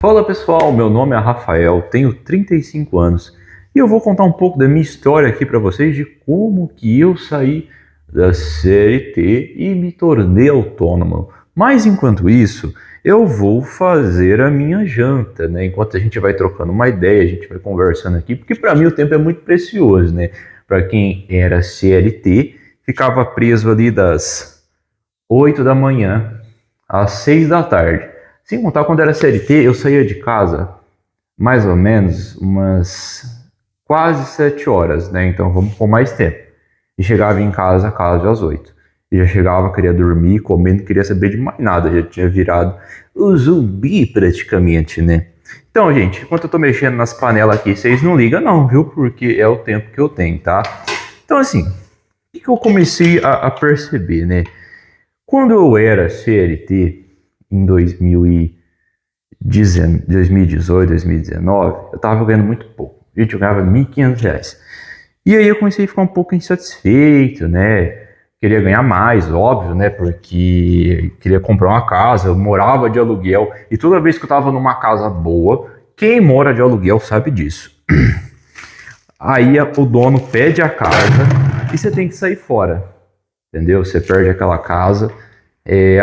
Fala pessoal, meu nome é Rafael, tenho 35 anos e eu vou contar um pouco da minha história aqui para vocês de como que eu saí da CLT e me tornei autônomo. Mas enquanto isso, eu vou fazer a minha janta, né? Enquanto a gente vai trocando uma ideia, a gente vai conversando aqui, porque para mim o tempo é muito precioso, né? Para quem era CLT, ficava preso ali das 8 da manhã às 6 da tarde. Sem contar quando era CLT, eu saía de casa mais ou menos umas quase 7 horas, né? Então vamos com mais tempo. E chegava em casa quase às 8. E já chegava, queria dormir, comer, não queria saber de mais nada. Já tinha virado o zumbi praticamente, né? Então, gente, enquanto eu tô mexendo nas panelas aqui, vocês não ligam não, viu? Porque é o tempo que eu tenho, tá? Então, assim, o que eu comecei a perceber, né? Quando eu era CLT, em 2018, 2019, eu estava ganhando muito pouco. Gente, eu ganhava R$ 1.500. E aí eu comecei a ficar um pouco insatisfeito, né? Queria ganhar mais, óbvio, né? Porque queria comprar uma casa, eu morava de aluguel. E toda vez que eu estava numa casa boa, quem mora de aluguel sabe disso. Aí o dono pede a casa e você tem que sair fora, entendeu? Você perde aquela casa,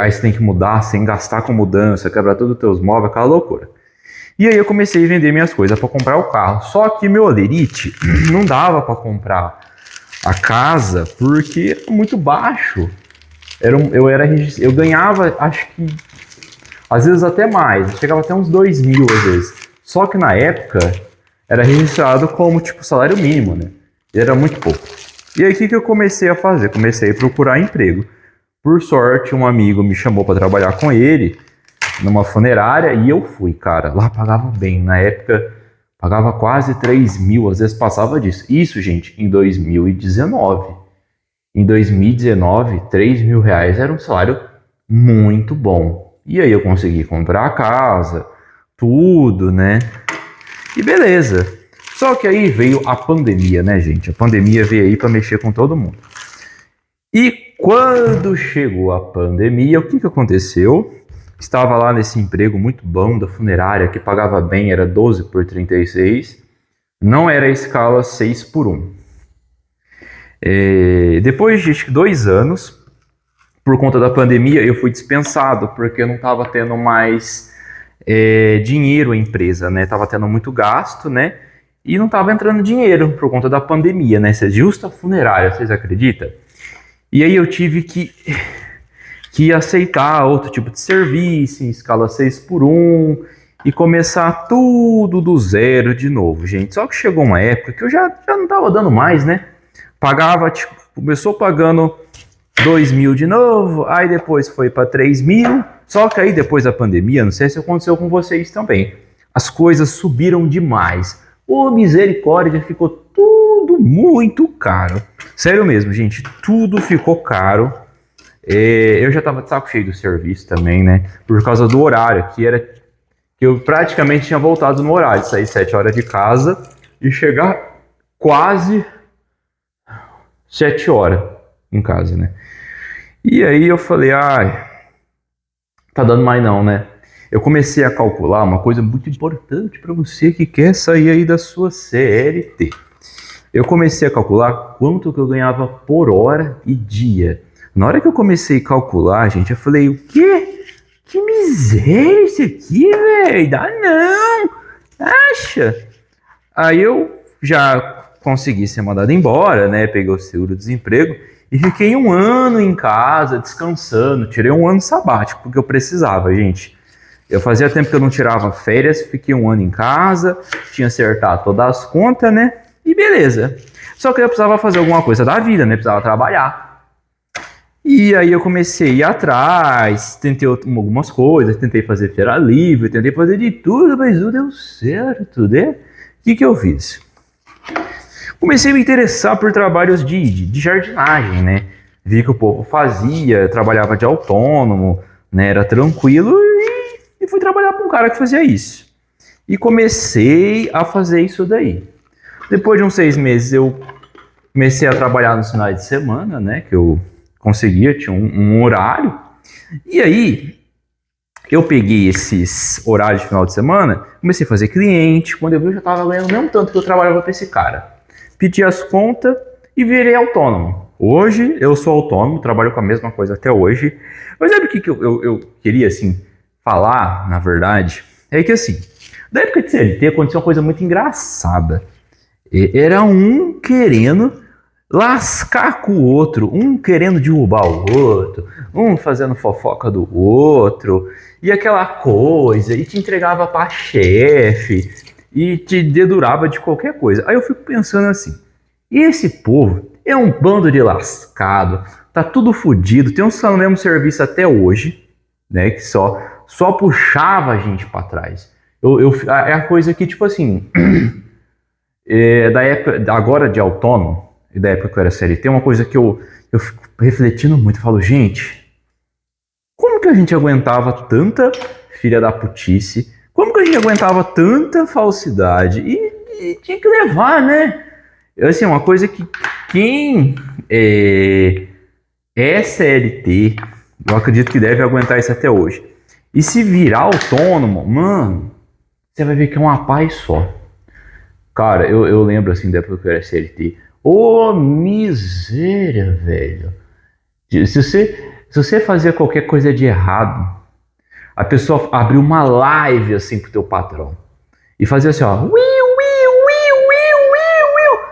aí você tem que mudar sem gastar com mudança, quebrar todos os teus móveis, aquela loucura. E aí eu comecei a vender minhas coisas para comprar o carro. Só que meu olerite não dava para comprar a casa porque era muito baixo. Eu ganhava, acho que às vezes até mais, chegava até uns 2.000 às vezes. Só que na época era registrado como tipo salário mínimo, né? E era muito pouco. E aí o que eu comecei a fazer? Comecei a procurar emprego. Por sorte, um amigo me chamou para trabalhar com ele numa funerária e eu fui, cara. Lá pagava bem. Na época, pagava quase 3.000, às vezes passava disso. Isso, gente, em 2019. Em 2019, R$ 3.000 era um salário muito bom. E aí eu consegui comprar a casa, tudo, né? E beleza. Só que aí veio a pandemia, né, gente? A pandemia veio aí para mexer com todo mundo. E quando chegou a pandemia, o que aconteceu? Estava lá nesse emprego muito bom da funerária, que pagava bem, era 12 por 36. Não era a escala 6 por 1. Depois de 2 anos, por conta da pandemia, eu fui dispensado, porque eu não estava tendo mais dinheiro à empresa, né? Estava tendo muito gasto, né? E não estava entrando dinheiro por conta da pandemia, né? Essa justa funerária, vocês acreditam? E aí eu tive que aceitar outro tipo de serviço, em escala 6 por 1, e começar tudo do zero de novo, gente. Só que chegou uma época que eu já não estava dando mais, né? Pagava, tipo, começou pagando 2.000 de novo, aí depois foi para 3.000, só que aí depois da pandemia, não sei se aconteceu com vocês também, as coisas subiram demais. Ô, misericórdia, ficou tudo muito caro. Sério mesmo, gente, tudo ficou caro. Eu já estava de saco cheio do serviço também, né? Por causa do horário, que eu praticamente tinha voltado no horário, de sair 7 horas de casa e chegar quase 7 horas em casa, né? E aí eu falei, ai, tá dando mais não, né? Eu comecei a calcular uma coisa muito importante para você que quer sair aí da sua CLT. Eu comecei a calcular quanto que eu ganhava por hora e dia. Na hora que eu comecei a calcular, gente, eu falei, o quê? Que miséria isso aqui, velho? Dá não! Acha? Aí eu já consegui ser mandado embora, né? Peguei o seguro-desemprego e fiquei 1 ano em casa, descansando. Tirei 1 ano sabático, porque eu precisava, gente. Eu fazia tempo que eu não tirava férias, fiquei 1 ano em casa, tinha acertado todas as contas, né? E beleza. Só que eu precisava fazer alguma coisa da vida, né? Precisava trabalhar. E aí eu comecei a ir atrás, tentei algumas coisas, tentei fazer feira livre, tentei fazer de tudo, mas não deu certo, né? O que eu fiz? Comecei a me interessar por trabalhos de jardinagem, né? Vi que o povo fazia, trabalhava de autônomo, né? Era tranquilo e fui trabalhar com um cara que fazia isso. E comecei a fazer isso daí. Depois de uns 6 meses eu comecei a trabalhar nos finais de semana, né? Que eu conseguia, tinha um horário. E aí eu peguei esses horários de final de semana, comecei a fazer cliente, quando eu vi eu já estava ganhando o mesmo tanto que eu trabalhava para esse cara. Pedi as contas e virei autônomo. Hoje eu sou autônomo, trabalho com a mesma coisa até hoje. Mas sabe o que eu queria assim falar, na verdade? É que assim, da época de CLT aconteceu uma coisa muito engraçada. Era um querendo lascar com o outro, um querendo derrubar o outro, um fazendo fofoca do outro, e aquela coisa, e te entregava pra chefe, e te dedurava de qualquer coisa. Aí eu fico pensando assim, esse povo é um bando de lascado, tá tudo fodido, tem uns que estão no mesmo serviço até hoje, né, que só puxava a gente pra trás. É a coisa que, tipo assim, da época, agora de autônomo, e da época que eu era CLT, uma coisa que eu fico refletindo muito, eu falo, gente, como que a gente aguentava tanta filha da putice? Como que a gente aguentava tanta falsidade? E tinha que levar, né? Assim, uma coisa que quem é CLT, eu acredito que deve aguentar isso até hoje. E se virar autônomo, mano, você vai ver que é uma paz só. Cara, eu lembro assim da época que eu era CLT. Ô, miséria, velho. Se você fazia qualquer coisa de errado, a pessoa abriu uma live assim pro teu patrão e fazia assim, ó,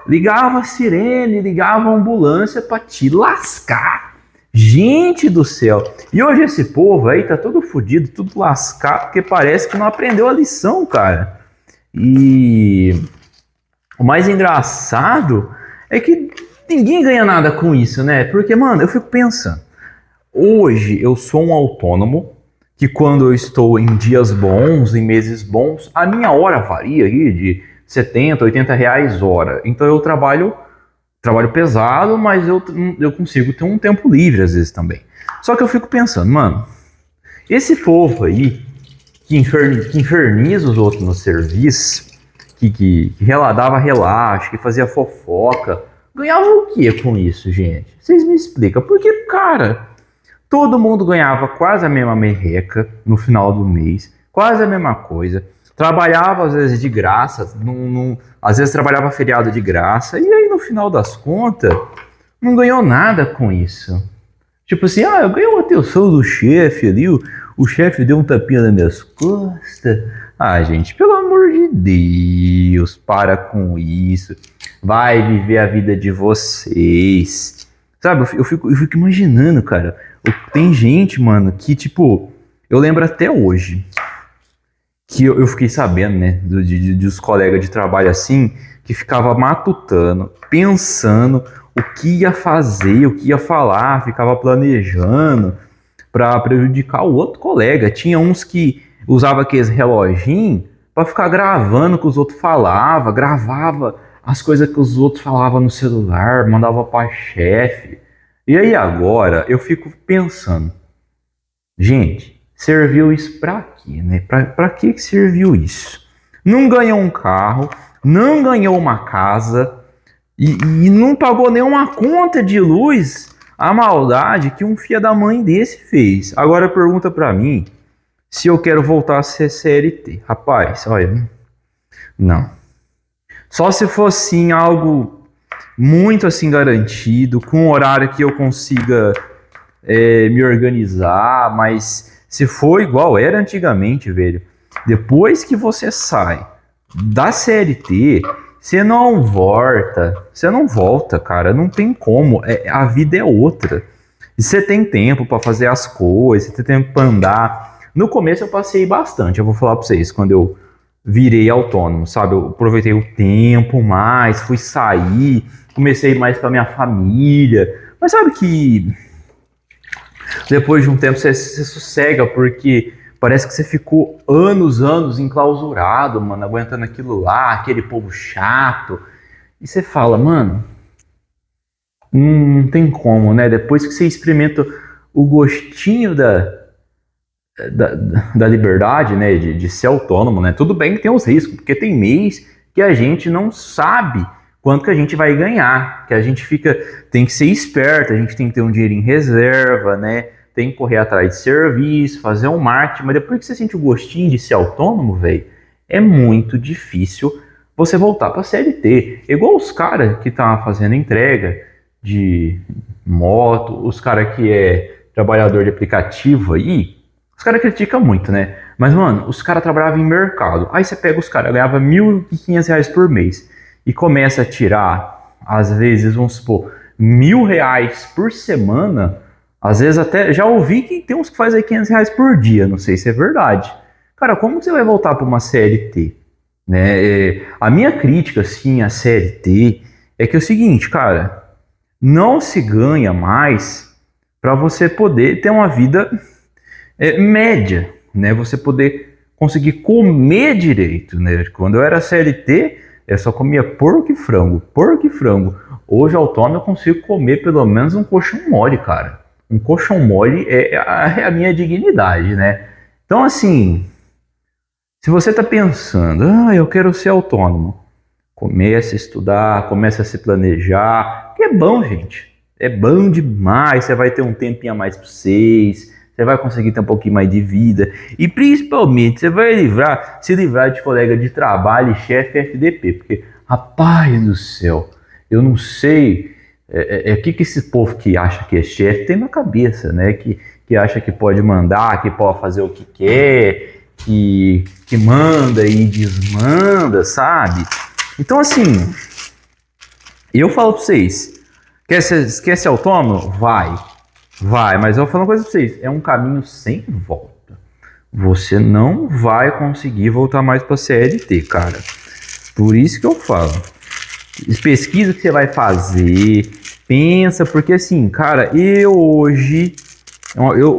ligava a sirene, ligava a ambulância pra te lascar. Gente do céu. E hoje esse povo aí tá todo fodido, tudo lascado, porque parece que não aprendeu a lição, cara. E o mais engraçado é que ninguém ganha nada com isso, né? Porque, mano, eu fico pensando, hoje eu sou um autônomo que quando eu estou em dias bons, em meses bons, a minha hora varia aí de 70, 80 reais hora. Então eu trabalho pesado, mas eu consigo ter um tempo livre às vezes também. Só que eu fico pensando, mano, esse povo aí que inferniza os outros no serviço, que dava relaxo, que fazia fofoca, ganhava o que com isso, gente? Vocês me explicam. Porque, cara, todo mundo ganhava quase a mesma merreca no final do mês, quase a mesma coisa. Trabalhava às vezes de graça, às vezes trabalhava feriado de graça, e aí no final das contas, não ganhou nada com isso. Tipo assim, eu ganhei uma atenção do chefe ali, o chefe deu um tapinha nas minhas costas. Gente, pelo amor de Deus, para com isso. Vai viver a vida de vocês. Sabe, eu fico imaginando, cara. Tem gente, mano, que tipo, eu lembro até hoje que eu fiquei sabendo, né, dos colegas de trabalho assim, que ficava matutando, pensando o que ia fazer, o que ia falar, ficava planejando para prejudicar o outro colega. Tinha uns que usava aqueles reloginhos para ficar gravando o que os outros falavam, gravava as coisas que os outros falavam no celular, mandava para chefe. E aí agora eu fico pensando, gente, serviu isso para quê, né? Para que serviu isso? Não ganhou um carro, não ganhou uma casa e não pagou nenhuma conta de luz. A maldade que um filho da mãe desse fez. Agora pergunta para mim se eu quero voltar a ser CLT. Rapaz, olha, não. Só se fosse sim algo muito assim garantido, com um horário que eu consiga me organizar, mas se for igual era antigamente, velho, depois que você sai da CLT, você não volta, cara, não tem como, a vida é outra. E você tem tempo para fazer as coisas, você tem tempo para andar. No começo eu passei bastante, eu vou falar para vocês, quando eu virei autônomo, sabe? Eu aproveitei o tempo mais, fui sair, comecei mais com a minha família. Mas sabe que depois de um tempo você sossega, porque parece que você ficou anos enclausurado, mano, aguentando aquilo lá, aquele povo chato. E você fala, mano, não tem como, né? Depois que você experimenta o gostinho da liberdade, né? De ser autônomo, né? Tudo bem que tem os riscos, porque tem mês que a gente não sabe quanto que a gente vai ganhar, que a gente tem que ser esperto, a gente tem que ter um dinheiro em reserva, né? tem que correr atrás de serviço, fazer um marketing, mas depois que você sente o gostinho de ser autônomo, velho, é muito difícil você voltar para CLT. Igual os caras que tá fazendo entrega de moto, os caras que é trabalhador de aplicativo aí, os caras criticam muito, né? Mas, mano, os caras trabalhavam em mercado. Aí você pega os caras, ganhava R$ 1.500 por mês e começa a tirar, às vezes, vamos supor, R$ 1.000 por semana. Às vezes até, já ouvi que tem uns que fazem aí R$ 500 por dia, não sei se é verdade. Cara, como você vai voltar para uma CLT? Né? A minha crítica, assim, à CLT é que é o seguinte, cara, não se ganha mais para você poder ter uma vida média, né? Você poder conseguir comer direito, né? Quando eu era CLT, eu só comia porco e frango, porco e frango. Hoje, autônomo, eu consigo comer pelo menos um colchão mole, cara. Um colchão mole é a minha dignidade, né? Então, assim, se você está pensando, eu quero ser autônomo, comece a estudar, comece a se planejar, que é bom, gente. É bom demais, você vai ter um tempinho a mais para vocês, você vai conseguir ter um pouquinho mais de vida e principalmente você vai se livrar de colega de trabalho e chefe FDP, porque, rapaz do céu, eu não sei o que esse povo que acha que é chefe tem na cabeça, né? Que acha que pode mandar, que pode fazer o que quer, que manda e desmanda, sabe? Então, assim, eu falo pra vocês, quer ser autônomo? Vai, mas eu vou falar uma coisa pra vocês, é um caminho sem volta. Você não vai conseguir voltar mais pra CLT, cara. Por isso que eu falo. Pesquisa o que você vai fazer, pensa, porque assim, cara, eu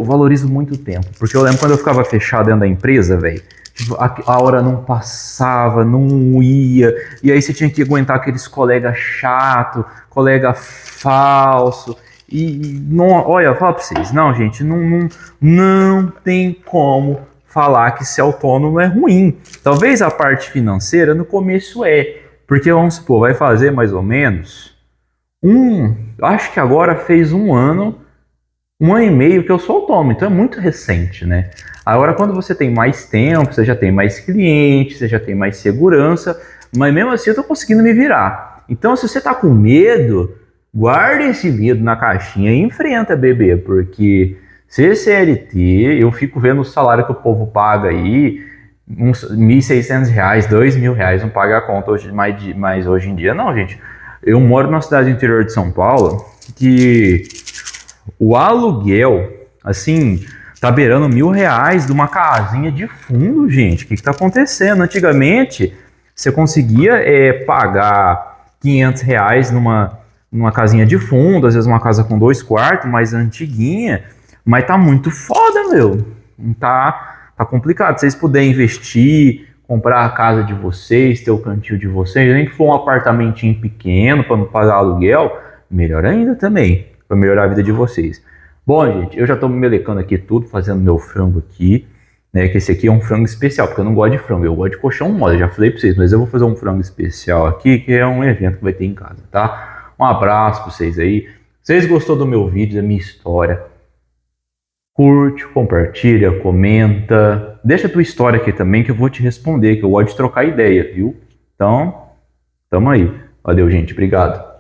valorizo muito o tempo, porque eu lembro quando eu ficava fechado dentro da empresa, velho, tipo, a hora não passava, não ia, e aí você tinha que aguentar aqueles colegas chato, colega falso, e não, olha, fala pra vocês, não, gente, não tem como falar que ser autônomo é ruim. Talvez a parte financeira no começo porque vamos supor, vai fazer mais ou menos acho que agora fez um ano e meio que eu sou autônomo, então é muito recente, né? Agora, quando você tem mais tempo, você já tem mais clientes, você já tem mais segurança, mas mesmo assim eu tô conseguindo me virar. Então, se você tá com medo, guarda esse medo na caixinha e enfrenta, bebê, porque ser CLT, eu fico vendo o salário que o povo paga aí, uns R$ 1.600, R$ 2.000, não paga a conta hoje, mais hoje em dia. Não, gente. Eu moro numa cidade do interior de São Paulo que o aluguel, assim, tá beirando R$ 1.000 de uma casinha de fundo, gente. O que tá acontecendo? Antigamente, você conseguia pagar R$ 500 numa casinha de fundo, às vezes uma casa com 2 quartos, mais antiguinha, mas tá muito foda, meu. Não tá complicado. Se vocês puderem investir, comprar a casa de vocês, ter o cantinho de vocês, nem que for um apartamentinho pequeno para não pagar aluguel, melhor ainda também, para melhorar a vida de vocês. Bom, gente, eu já estou me melecando aqui tudo, fazendo meu frango aqui, né? Que esse aqui é um frango especial, porque eu não gosto de frango, eu gosto de colchão mole, eu já falei para vocês, mas eu vou fazer um frango especial aqui, que é um evento que vai ter em casa, tá? Um abraço para vocês aí. Se vocês gostou do meu vídeo, da minha história, curte, compartilha, comenta, deixa a tua história aqui também que eu vou te responder, que eu gosto de trocar ideia, viu? Então, tamo aí. Valeu, gente. Obrigado.